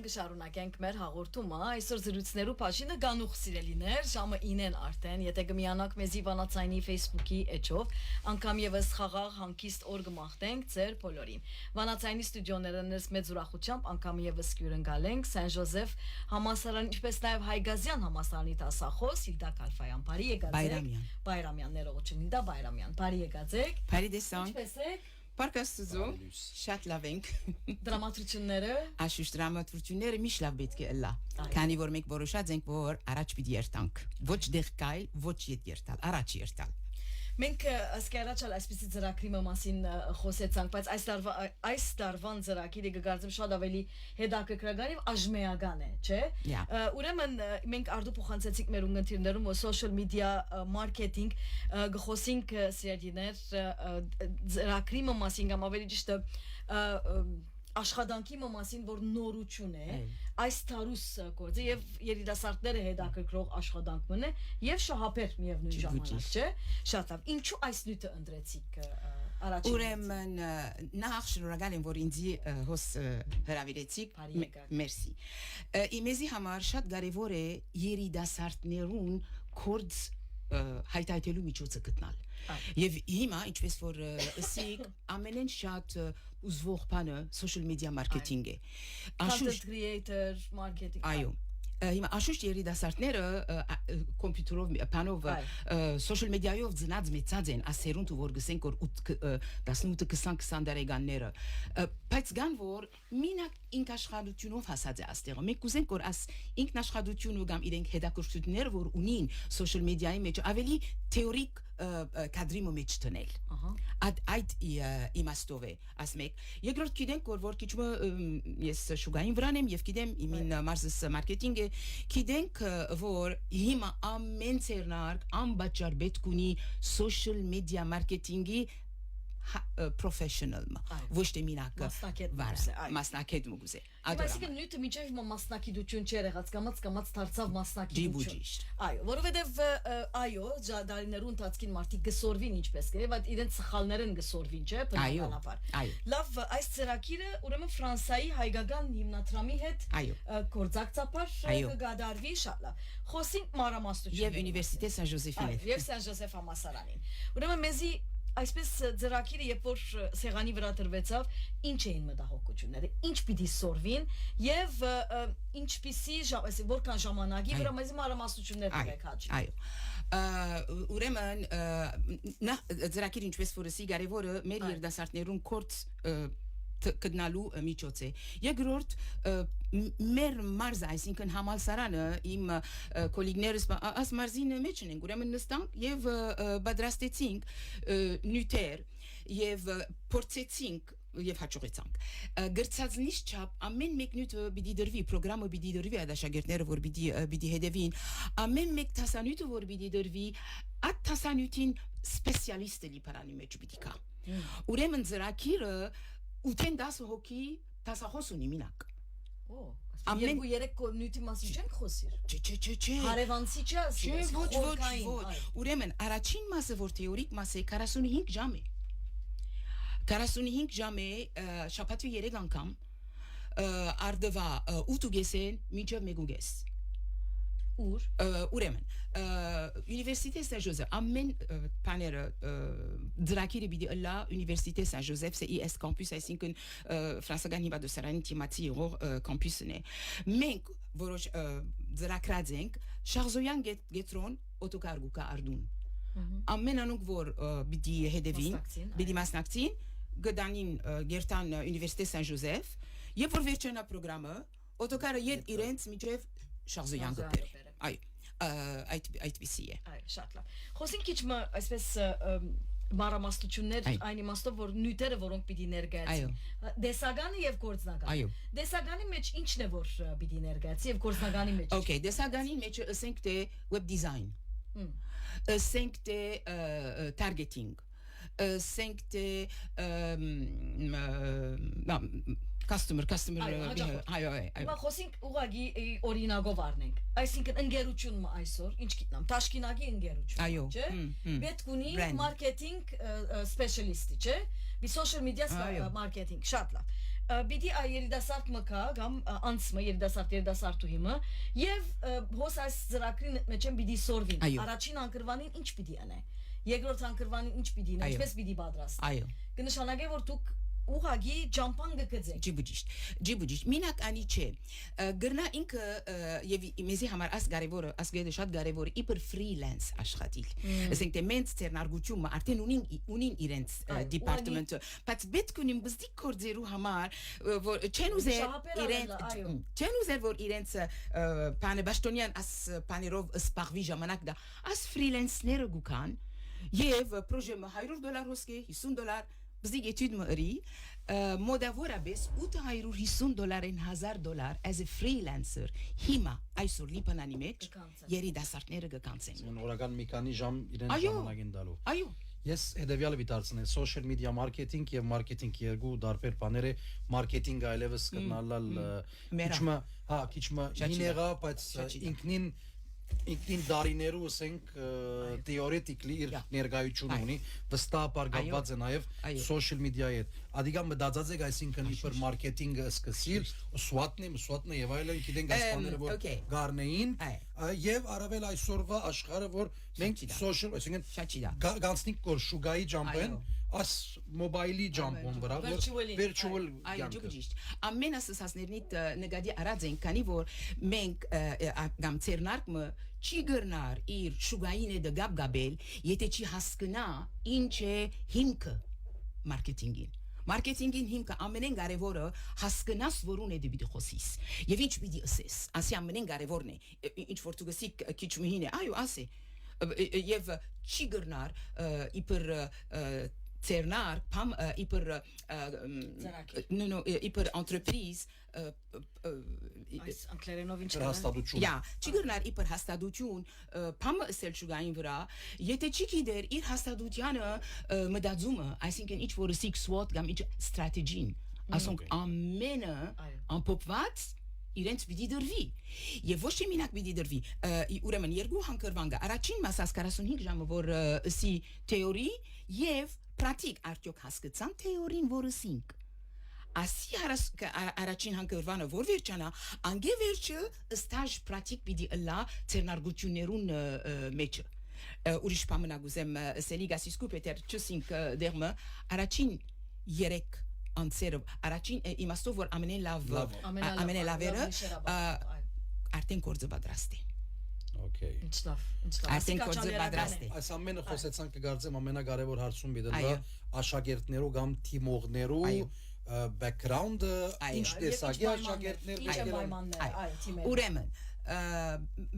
կշարունակենք մեր հաղորդումը, այսօր զրույցներու փաշինը գանուխ սիրելիներ, ժամը 9-ն արդեն, եթե կմիանաք մեզի Վանացայինի Facebook-ի էջով, անգամ եւս խաղաղ հանգիստ օր կմաղթենք ձեր բոլորին։ Վանացայինի ստուդիոները ներս մեծ ուրախությամբ անգամ եւս կյուրընկալենք Սեն Ժոզեֆ համալսարանի, ինչպես նաեւ Հայգազյան համալսարանի դասախոս Իլդա Կալֆայան, բարի եկածեք։ Բայրամյան, ներողություն, Իլդա Բայրամյան, բարի եկածեք։ Բարի դեսանք։ Ինչպես եք։ Պարկաստուզո, շատ լավ ենք։ Դրամատրությունները։ Աշուշ դրամատրությունները միշտ լավ պետք է լա։ Քանի որ մենք որոշած ենք, որ առաջ պիտի երթանք։ Ոչ դեղ կայլ, ոչ ետ երթալ, առաջ երթալ։ Մենք ասկերաչալ այսպեսի ծրագրի մասին խոսեցանք, բայց այս տարվան ծրագիրը կգործեմ շատ ավելի հետաքրքրական եւ աժմեական է, չէ՞։ Ուրեմն մենք արդու փոխանցեցինք մեր ունգընտիրներում որ social media marketing գխոսինք սիրելիներ ծրագրի մասին կամ ավելի ճիշտ աշխատանքի մասին որ նորություն է այս տարուս գործը եւ երիտասարդները հետաքրքրող աշխատանք մնե եւ շահապեր միևնույն ժամանակ չէ շատ լավ ինչու այս նյութը ընտրեցիք առաջին ուրեմն նախ շնորհակալ եմ որ ինձ հոս հրավիրեցիք մերսի իմեզի համար շատ կարեւոր է երիտասարդներուն կորձ հայտայտելու միջոցը գտնալ եւ հիմա ինչպես որ ասիկ ամենեն շատ ուզվող բանը social media marketing է content creator marketing այո հիմա աշուշ երիտասարդները կոմպյուտերով բանով social media-ով ծնած մեծած են ասերունդ որ գսենք որ 18-20 տարեկանները բայց գան որ մինակ ինքաշխատությունով հասած է աստեղը մենք կուզենք որ աս ինքնաշխատությունը կամ իրենք հետաքրքրությունները որ ունին social media-ի մեջ ավելի թեորիկ կադրի մեջ տնել այդ իմաստով է ասմեք երկրորդ գիտենք որ քիչ ես շուգային վրան եմ եւ գիտեմ իմին մարզս մարքեթինգը գիտենք որ հիմա ամեն ցերնարկ անբաճար պետք ունի social media marketing-ի professional ոչ թե մինակ մասնակետ մուգուզե այսինքն նյութը միջև մասնակիտություն չէ եղած կամած դարձավ մասնակիտություն այո որովհետև այո դարիներու ընթացքին մարդիկ գսորվին ինչպես կերե բայց իրենց սխալներն գսորվին չէ բնականաբար լավ այս ծրագիրը ուրեմն Ֆրանսիայի հայկական հիմնադրամի հետ գործակցաբար կգադարվի շատ լավ խոսենք մանրամասնություն եւ Ունիվերսիտետ Սան Ժոզեֆին եւ Սան Ժոզեֆ համալսարանին ուրեմն մեզի այսպես ծրագիրը երբ որ սեղանի վրա դրվեցավ ինչ էին մտահոգությունները ինչ պիտի սորվին եւ ինչպիսի որքան ժամանակի վրա մեզ մանրամասնություններ տվեք հաճ այո ուրեմն նա ծրագիրը ինչպես որ ասի կարևորը մեր երդասարտներուն կորց կդնալու միջոց է երկրորդ մեր մարզը այսինքն համալսարանը իմ կոլեգներս աս մարզինը մեջ են ուրեմն նստանք եւ պատրաստեցինք նյութեր եւ փորձեցինք եւ հաջողեցանք գրծածնից չափ ամեն մեկ նյութը պիտի դրվի ծրագրամը պիտի դրվի ադաշագերտները որ պիտի հետևին ամեն մեկ տասանյութը որ պիտի դրվի այդ տասանյութին սպեսիալիստը լիբարանի մեջ պիտի կա ուրեմն ծրագիրը 10 հոգի տասախոս ունի մինակ ամեն երեք նյութի մասին չենք խոսիր չէ հարևանցի չէ ոչ ուրեմն առաջին մասը որ թեորիկ մասը 45 ժամ է 45 ժամ է շաբաթի 3 անգամ արդվա 8:30 մինչև 1:30 ուրեմն Université Saint-Joseph ամեն բաները ծրագիրը պիտի լա Université Saint-Joseph c'est IS campus այսինքն ֆրանսական հիմնադրամի թիմացի եղող կամպուսն է մենք որոշ ծրագրած ենք Շարժոյան գետրոն օտոկարգուկա արդուն ամեն անուք որ պիտի հետևին պիտի մասնակցին գդանին գերտան Université Saint-Joseph երբ որ վերջանա ծրագրամը օտոկարը իդ իրենց միջև Շարժոյան գտեր այո այդպիսի է այո շատ լավ խոսենք քիչ այսպես մանրամասնություններ այն իմաստով որ նյութերը որոնք պիտի ներկայացվեն դեսագանը եւ գործնականը դեսագանի մեջ ինչն է որ պիտի ներկայացվի եւ գործնականի մեջ Okay դեսագանի մեջ ասենք թե web design ասենք թե targeting ասենք թե customer այո խոսենք ուղագի օրինակով առնենք այսինքն ընկերությունն այսօր ինչ գիտնամ Տաշկինագի ընկերություն չէ պետք ունի մարքեթինգ սպեշալիստի չէ social media marketing շատ լավ Բիդի երիտասարդ մկա կամ անցմը երիտասարդուհիմը եւ հոս այս ծրագրին մեջ են բիդի սորվին առաջին անկրվանին ինչ պիտի անե երկրորդ անկրվանին ինչ պիտի անե ինչպես պիտի պատրաստ այո կնշանակե որ դուք ուղագի ջամփան գկծեք ջիբուջիշ մինակ անի չէ գրնա ինքը եւ մեզի համար աս կարևորը աս գեդե շատ կարևորը իբր ֆրիլանս աշխատիլ ասենք թե մենք ցերնարգությունը արդեն ունին իրենց դիպարտամենտը բայց պետք ունին բզդի կորձերու համար որ չեն ուզեր որ իրենց պանը բաշտոնյան աս պաներով սպաղվի ժամանակ դա աս ֆրիլանսները գուքան եւ պրոժեմը $100 հոսկե $50 Բզիկ էտյուդ մըրի մոդավորաբես $850 $1,000 as a freelancer հիմա այսօր լիբանանի մեջ երիտասարդները կկանցեն օրական մի քանի ժամ իրենց ժամանակին դալու այո Ես հետևյալը վիտարցնեմ social media marketing եւ marketing երկու դարբեր բաներ է marketing-ը այլևս կնալալ քիչմը ինեգա բայց ինքնին դարիներու ասենք theoretically իր ներկայություն ունի վստահ կապված է նաև social media-ի հետ ադիգա մտածած եք այսինքն իբր մարքեթինգը սկսիլ SWOT-ը եւ այլն գիտենք այս բաները որ գարնեին եւ առավել այսօրվա աշխարհը որ մենք social այսինքն գանցնիկ կոր շուգայի ջամփեն as մոբայլի ջամփոն վրա virtual ամենասասներնիտ նկատի արած են քանի որ մենք կամ ցերնարկը չի գրնար իր շուգային է դգապ գաբել եթե չի հասկնա ինչ է հիմքը մարքեթինգին Marketingin հիմքը ամենեն կարևորը հասկանաս որուն է դեպի խոսիս եւ ինչ պիտի ասես ասի ամենեն կարևորն է ինչ որ դու գսիկ քիչ մհին է այո ասի եւ չի գրնար իբր Cernar, pam iper iper entreprise հաստատություն չգրնար իբր հաստատություն փամ սելչուգային վրա եթե չի գիտեր իր հաստատությանը մտածումը այսինքն ինչ որ SWOT կամ ինչ ստրատեգին ասոնք ամենը ամփոփված իրենց պիտի դրվի եւ ոչ թե մինակ պիտի դրվի ուրեմն երկու հանգրվան կա առաջին մասած 45 ժամը որ սի թեորի եւ պրակտիկ արդյոք հասկացան թեորին որը սինք Ասի առաջին հանգրվանը որ վերջանա անգե վերջը ստաժ պրակտիկ պիտի ըլլա ցերնարգություններուն մեջը ուրիշ պամնագուզեմ սելիգասիսկու պետեր չսինք դերմը առաջին 3 անցերը առաջին իմաստով որ ամենեն լավերը արդեն կորձը պատրաստ է Okay. Այսինքն կորձը պատրաստ է Այս ամենը խոսեցանք կգործեմ ամենակարևոր հարցում բիդը աշակերտներու կամ թիմողներու background-ը ինչ տեսակի աշակերտներ ուրեմն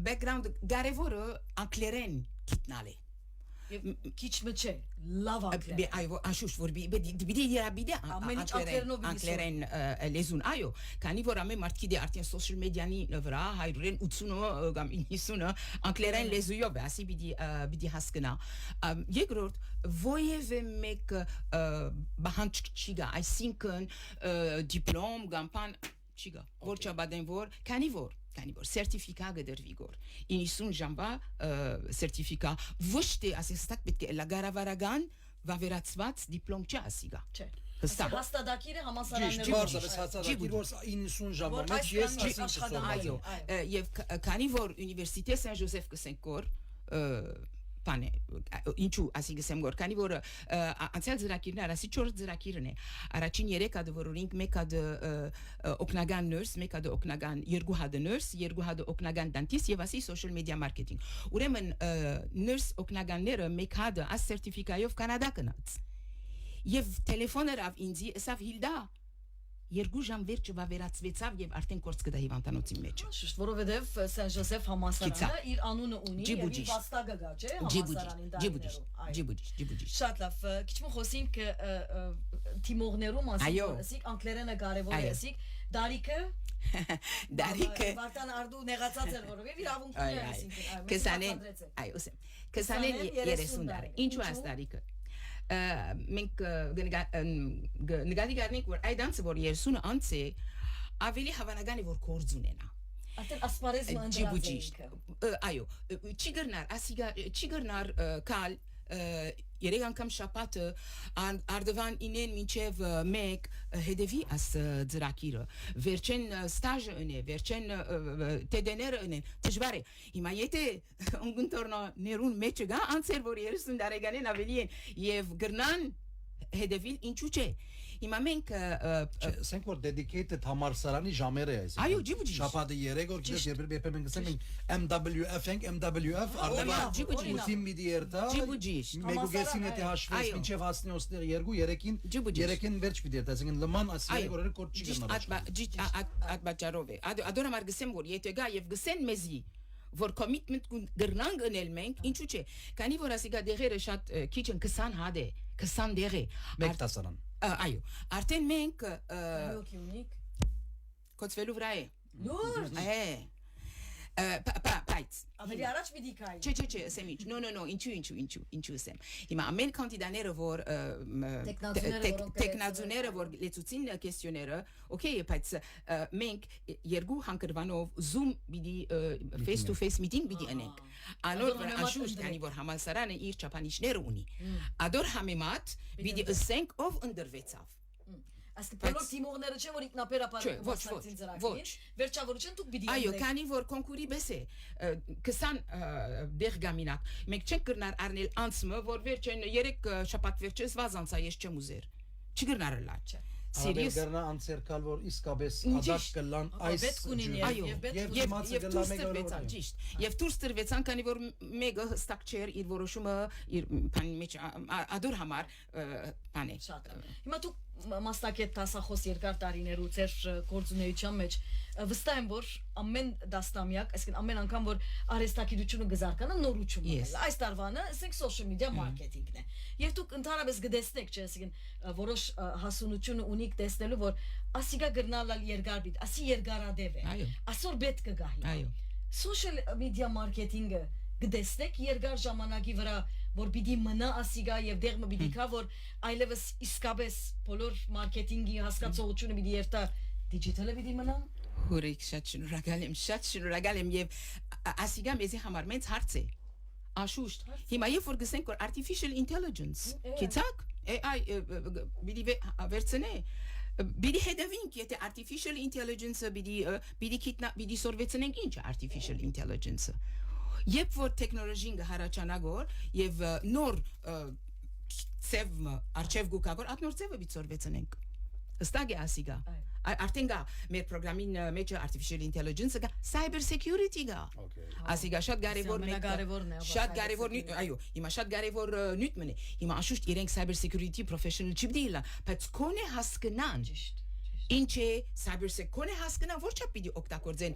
background կարևորը անգլերեն գիտնալ է Քիչ մը լավ անգլերեն այո աշուշ որ բիդի երաբիդե անգլերեն լեզուն այո քանի որ ամեն մարդ գիտի արդեն social media-նի վրա 180 կամ 90 անգլերեն լեզույով ասի բիդի հասկնա երկրորդ ովևէ մեկ բանջ չիգա այսինքն դիպլոմ կամ բան չիգա որ չաբադեն որ քանի որ սերտիֆիկա գդրվի գոր 90 ժամվա սերտիֆիկա ոչ թե ասեստակ պետք է լագարավարական վավերացված դիպլոմ չասիգա չէ հաստատակիրը համասարաններում հաստատակիր որ 90 ժամվա մեջ ես ասինքն այո եւ քանի որ Ունիվերսիտե Սեն Ժոզեֆ կսենք գոր Pane, ինչու ասի գսեմ գոր, քանի որ անցյալ ծրագիրն արասի 4 ծրագիրն է։ Առաջին 3 հատ որոնք մեկ հատ օգնական nurse, մեկ հատ օգնական 2 հատ nurse, 2 հատ օգնական dentist եւ ասի social media marketing։ Ուրեմն nurse օգնականները մեկ հատ աս սերտիֆիկայով Կանադա կնաց։ Եվ տելեֆոներով ինձի ասավ Հիլդա երկու ժամ վերջը վավերացվեցավ եւ արդեն կորց կդա հիվանդանոցի մեջ։ Շուտ, որովհետեւ Սեն Ժոզեֆ համասարանը իր անունը ունի եւ իր վաստակը գա, չէ՞, համասարանին դարիներով։ Ջիբուջի։ Շատ լավ, քիչ մը խոսենք թիմողներու մասին, ասիկ անգլերենը կարևոր է, ասիկ Դարիքը Վարտան Արդու նեղացած էր որովհետեւ իրավունքներ է, այսինքն Կսանեն, այո, 20-30 տարի։ Ինչու է Դարիքը մենք նկատի գարնենք որ այդ անցը որ 30 անց է ավելի հավանական է որ կորձ ունենա Արդեն ասպարեզը ընդրած այո չի գրնար կալ երեք անգամ շաբաթը արդվան ինեն մինչև մեկ հետևի աս ծրակիրը վերջեն ստաժը ունի վերջեն տեդեները ունեն դժվար է հիմա եթե ընկերնա ներուն մեջը գա անցեր որ 30 տարեկանին ավելի են եւ գրնան հետևիլ ինչու՞ չէ հիմա մենք ասենք որ dedicated համալսարանի ժամերը է այո ջիբուջի շաբաթը 3 օր գիտես երբ մենք ասենք MWF ենք MWF արդեն մի դիերտա մեգուգեսին եթե հաշվես մինչև հասնի ոստեր 2-3-ին վերջ մի դիերտա ասենք լման աս 3 օրերը կոչ չի գնալ այդ բաճարով է ադորա մարգսեմ որ եթե գա եւ գսեն մեզի որ commitment գրնանք գնել մենք ինչու՞ չէ քանի որ ասիկա դեղերը շատ քիչ են 20 հատ է 20 դեղ է մեկ տասարան այո արդեն մենք Լոկիունիկ կոծվելու վրա է լուրջ պայց ավելի առաջ մի դիկայի չէ ասեմ ինչ no ինչու ասեմ հիմա ամեն կանդիդաները որ տեխնազուները որ լեցուցին կեսյոները օքեյ բայց մենք երկու հանգրվանով zoom բիդի face to face meeting բիդի անենք անոր որ անշուշտ քանի որ համալսարանը իր չափանիշները ունի ադոր համեմատ բիդի ասենք ով ընդրվեցավ Ասկի բոլոր թիմողները չէ որ ինքնաբերաբար մասնակցին ծրագրին վերջավորություն դուք պիտի այո քանի որ կոնկուրի բես է 20 դեղ գամինակ մենք չենք կրնար առնել անցմը որ վերջեն 3 շաբաթ վերջես վազանցա ես չեմ ուզեր չգրնար լաչ Serious Գերնա անցերկալ որ իսկապես ադակ կլան այս այո եւ դուրս տրվեցան ճիշտ եւ դուրս տրվեցան քանի որ մեկը հստակ չէր իր որոշումը իր բանի մեջ ադոր համար բանի հիմա դուք մասնակետ տասախոս երկար տարիներու ձեր գործունեության մեջ վստահ եմ որ ամեն դաստամյակ այսինքն ամեն անգամ որ արհեստագիտությունը գզարկանա նորություն է այս տարվանը ասենք social media marketing-ն է եւ դուք ընդհանրապես գտեսնեք չէ այսինքն որոշ հասունությունը ունիք տեսնելու որ ասիգա գրնալալ երկար բիտ ասի երկարադև է ասոր պետք կգա հիմա social media marketing-ը գտեսնեք երկար ժամանակի վրա որ պիտի մնա ասիգա եւ դեղը պիտի կա որ այլևս իսկապես բոլոր մարքեթինգի հասկացողությունը պիտի երթա դիջիտալը պիտի մնա հուրիկ շատ շնորհակալ եմ եւ ասիգա մեզի համար մեծ հարց է աշուշտ հիմա երբ որ գսենք որ artificial intelligence քիցակ AI պիտի վերցնե Բիդի հետևինք եթե artificial intelligence-ը պիտի սորվեցնենք ինչ artificial intelligence-ը Երբ որ տեխնոլոգին հարաճանագոր եւ նոր ծև արչեվ գուկագոր այդ նոր ծևը բիծորվեցնենք հստակ է ասիգա արդեն գա մեր պրոգրամին մեջ artificial intelligence-ը գա cyber security գա ասիգա շատ կարևոր շատ կարևոր այո հիմա շատ կարևոր նյութ մնե հիմա աշուշտ իրենք cyber security professional չպիտի բայց կոնե հասկնան Ինչ է cybersecurity հասկնա ոչ չափ պիտի օգտագործեն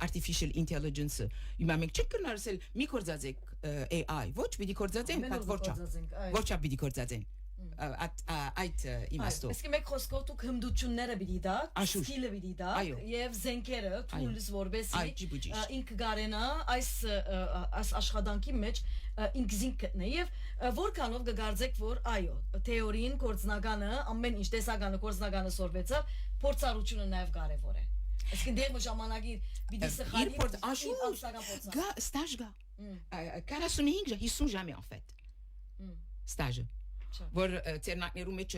artificial intelligence-ը հիմա մենք չենք կնարսել մի կորձածեք AI ոչ պիտի կորձածեն ոչ չափ պիտի կորձածեն այդ իմաստով Իսկ մեկ խոսքով դուք հմդությունները պիտի դաք սկիլը պիտի դաք եւ զենքերը tools որբեսի ինք գարենա այս աշխատանքի մեջ ինքզին գտնե եւ որքանով կգարձեք որ այո թեորին կորձնականը ամեն ինչ տեսականը կորձնականը սորվեցավ փորձառությունը նաեւ կարեւոր է Իսկ դեռ ժամանակի պիտի սխալի գա ստաժ գա 45-50 jamais en fait stage որ ծերնակներու մեջ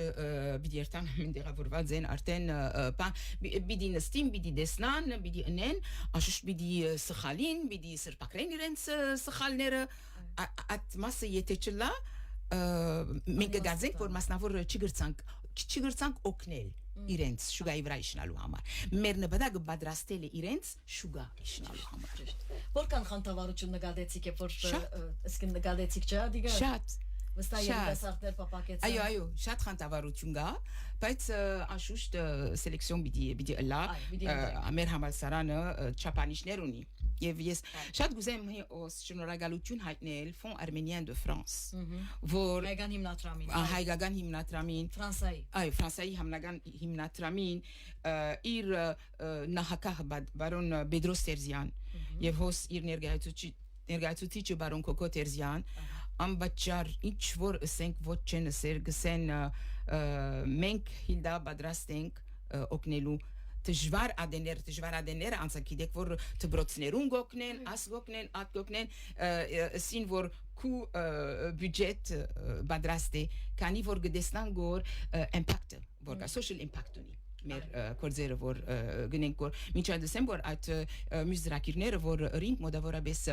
բիդերտան մնդերավորված են արդեն բիդի նստին բիդի դեսնան բիդի ընեն աշուշ բիդի սխալին բիդի սրբակրեն իրենց սխալները այդ մասը եթե չլա մենք գազենք որ մասնավոր չգրցանք օգնել իրենց շուգայի վրա իջնալու համար մեր նպատակը պատրաստել է իրենց շուգա իջնալու համար որքան խանդավառություն նկատեցիք որ իսկ նկատեցիք չէ դիգա շատ Վստահ եմ դասարտներ պապակեցան Այո, շատ խանդավառություն կա, բայց անշուշտ սելեկցիոն պիտի լա մեր համալսարանը չափանիշներ ունի Եվ ես շատ գուզեմ շնորհակալություն հայտնել Fonds Arménien de France որ հայկական հիմնադրամին Ֆրանսայի այո Ֆրանսայի հիմնադրամին իր նահանգահ բարոն Բեդրոս Տերզյան եւ հոս իր ներկայացուցիչը բարոն Կոկո Տերզյան Ամբաճար ինչ որ ասենք ոչ չեն ասեր գսեն մենք հիլդա պատրաստ ենք օգնելու դժվար ադեներ անցակիդեք որ դբրոցներուն գոկնեն աս գոկնեն ատ գոկնեն սին որ քու բյուջետ բադրաստե քանի որ գտեսնան գոր impact որ social impact ունի մեր կորձերը որ գնենք որ միջա դեսեմբր այդ մյուզրակիրները որ ռինգ մոդավորապես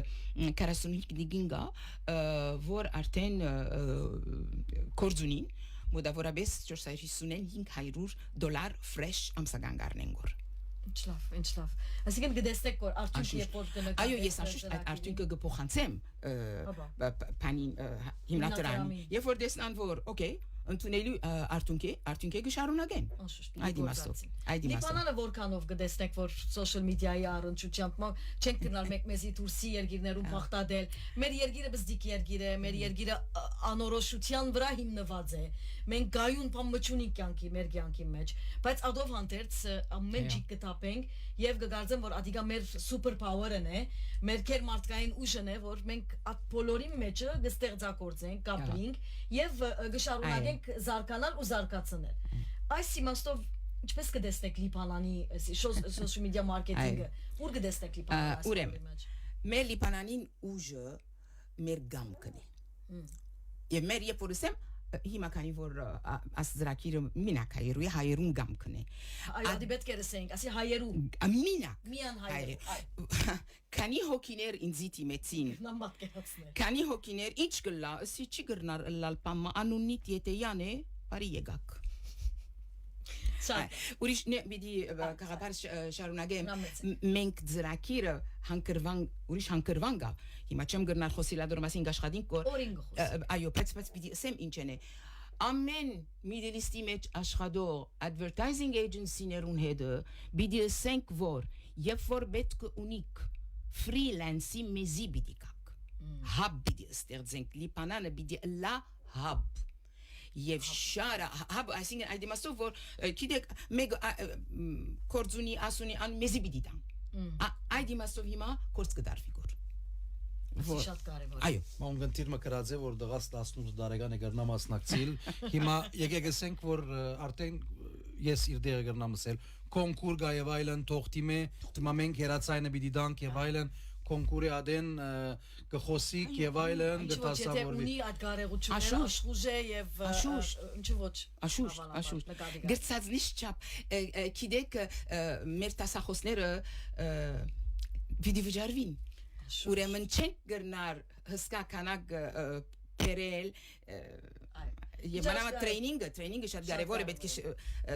45 գինգա որ արդեն կորձունին մոդավորապես 455 $500 fresh ամսագանգարնեն գոր ինչ լավ այսինքն գտեսեք որ արդյունք երբ որ կնկատեք այո ես այդ արդյունքը կփոխանցեմ բանին հիմնադրամին երբ որ դեսնան որ օքեյ ընդունելու արդյունքի գշարունակեն այդ իմաստով Լիբանանը որքանով գտեսնեք որ social media-ի առնչությամբ չենք գնալ մեկ-մեզի դուրսի երկիրներում բախտադել մեր երկիրը բզդիկ երկիր է մեր երկիրը անորոշության վրա հիմնված է մենք գայուն բան մչունի կյանքի մեր կյանքի մեջ բայց ադով հանդերձ ամեն ջիկ կտապենք եւ կգարձեմ որ ադիգա մեր super power-ն է մեր քեր մարդկային ուժն է որ մենք այդ բոլորի մեջը կստեղծագործենք կապրինք եւ գշարունակենք զարգանալ ու զարգացնել այս իմաստով ինչպես կդեսնեք Լիբանանի social media marketing-ը ուր կդեսնեք Լիբանանի ուրեմն մեր Լիբանանին ուժը մեր գամքն է եւ մեր երբ որ ասեմ հիմա քանի որ ասզրակիրը մինակ հայերուն գամքն է այո դի պետք է ասենք ասի հայերու մինակ միան հայերու քանի հոգիներ ինձ դիմեցին քանի հոգիներ ինչ կլա ասի չի գրնար լալպամ անունիտ ետեյան է բարի եկակ ուրիշ բիդի կաղապար շարունակեմ մենք ձրակիրը ուրիշ հանկրվան գա հիմա չեմ գրնար խոսիլադոր մասին գաշխադինք այո բայց բիդի ասեմ ինչ են է ամեն միդելիստի մեջ աշխատող advertising agency-ներուն հետը բիդի ասենք որ երբ որ պետք ունիք freelance-ի մեզի բիդի կակ հաբ բիդի ստեղծենք Լիբանանը բիդի լա հաբ Եվ շարը այսինքն այդ իմաստով որ գիտեք մեկ կորձունի ասունի ան մեզի բիդի տան այդ իմաստով հիմա կորձ կդարվի գոր շատ կարևոր այո մոնգընտիր մկրած է որ դղաս 18 տարեկան է գրնա մասնակցիլ հիմա եկեք ասենք որ արդեն ես իր դերը գրնամ ասել կոնկուր գա եւ այլն թողտի մե դիմա մենք հերացայինը բիդի դանք եւ այլն կոնկուրի ադեն գխոսիկ եւ այլն դտասավորվի ունի այդ կարողությունները աշխուժե եւ ինչ ոչ աշխուժ գրծածնիշ չափ գիտեք մեր տասախոսները վիդի վճարվին ուրեմն չենք գրնար հսկա կանակ բերել Եվ մանավանդ տրեյնինգը շատ կարևոր է պետք է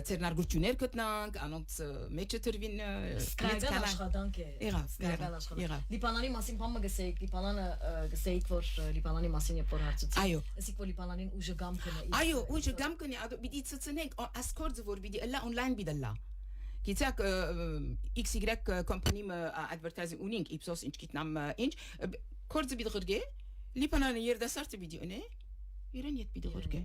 ցերնարգություններ գտնանք անոնց մեջը դրվին սկայական աշխատանք է եղավ Լիբանանի մասին բանը գսեիք Լիբանանը գսեիք որ Լիբանանի մասին երբ որ հարցուցիք այո ասիք որ Լիբանանին ուժը գամքն է այո ուժը գամքն է պիտի ցցնենք ասկորձը որ պիտի լա օնլայն պիտի լա Գիտեք XY company advertising ունինք Ipsos ինչ գիտնամ ինչ կորձը պիտի գրգե Լիբանանը երդասարտը պիտի ունի Իրեն յետ պիտի գրգե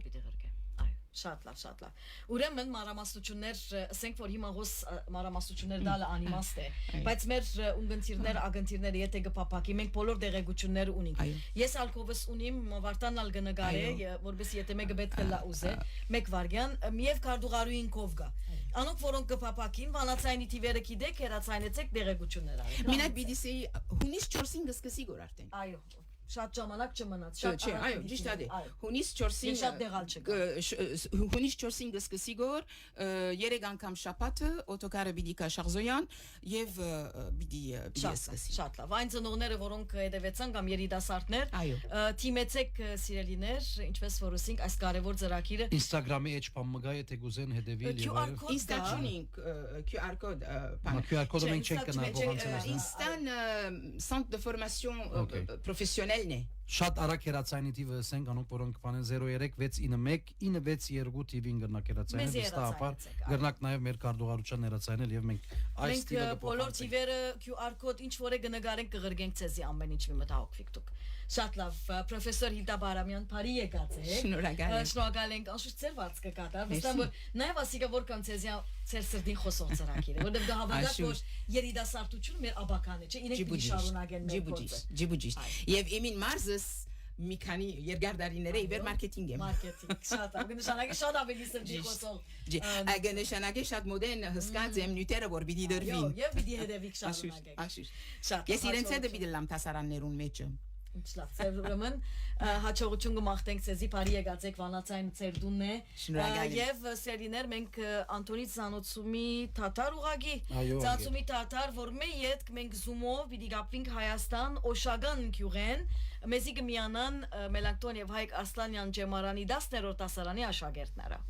այո շատ լավ ուրեմն մանրամասնություններ ասենք որ հիմա հոս մանրամասնություններ դալը անիմաստ է բայց մեր ունգընտիրներ ագընտիրները եթե գփապակի մենք բոլոր դեղեցություններ ունենք ես ալկովս ունիմ վարտանալ գնգարե որպես եթե մեկը պետք է լա ուզե մեկ վարգյան եւ կարդուղարուին կովգա անոնք որոնք գփապակին վանացայինի թիվերը գիտեք հերացայինեցեք դեղեցություններ արեք մինակ բիդիսեի հունիս 4-ին գսկսի գոր արդեն այո Շատ ժամանակ չմնաց Չէ, այո, ճիշտ է Հունիս 4-ին շատ դեղալ չկա Հունիս 4-ին գսկսի գոր 3 անգամ շաբաթը օտոկարը բիդի կա Շախզոյան եւ բիդի սկսի Շատ լավ այն ծնողները որոնք հետևեցան կամ երիտասարդներ թիմեցեք սիրելիներ ինչպես որ ասենք այս կարևոր ծրագիրը Instagram-ի էջ բան մգա եթե գուզեն հետևիլ եւ այլն Instagram-ին QR code QR code-ը մենք չենք գնալ փոխանցել Instan centre de formation professionnelle Շատ արագ հերացայինի թիվը ասենք անոնք որոնք բանեն 0361919692 թիվին գրնակ հերացայինը վստահաբար գրնակ նաև մեր կարդուղարության հերացայինել եւ մենք այս թիվը բոլոր թիվերը QR code ինչ որ է գնկարենք կղրգենք ցեզի ամեն ինչ մի մտահոգվիկ դուք Շատ լավ պրոֆեսոր Հիլդա Բարամյան բարի եկած եք Շնորհակալ ենք անշուշտ ծեր վարձ կկատար վստահ որ նաև ասիկա որ կամ ցեզի ծեր սրդին խոսող ծրագիր է որտեղ գահավանակ որ երիտասարդությունը մեր աբականն է չէ իրենք պիտի շարունակեն մեր գործը Ջիբուջի եւ Էմին Մարզս մի քանի երկարդարիները իվեր մարքեթինգ եմ։ Մարքեթինգ, շատ, նշանակի շատ ավելի սրտի խոսող։ Այգը նշանակի շատ մոդեն հսկած եմ նյութերը որ պիտի դրվին։ Եվ պիտի հետևիկ շարունակեք։ Շատ։ Ես իրենց հետ պիտի լամ տասարաններուն մեջը։ Լավ, ուրեմն հաջողություն կմաղթենք ցեզի բարի եկածեք վանացային ծերդունն է եւ սերիներ մենք Անտոնից Զանոցումի թաթար ուղագի Զանոցումի թաթար որ մեյետ մենք զումով պիտի գապվենք Հայաստան Օշագան գյուղեն մեզի կմիանան Մելանքտոն եւ Հայկ Ասլանյան ջեմարանի 10-րդ դասարանի աշակերտները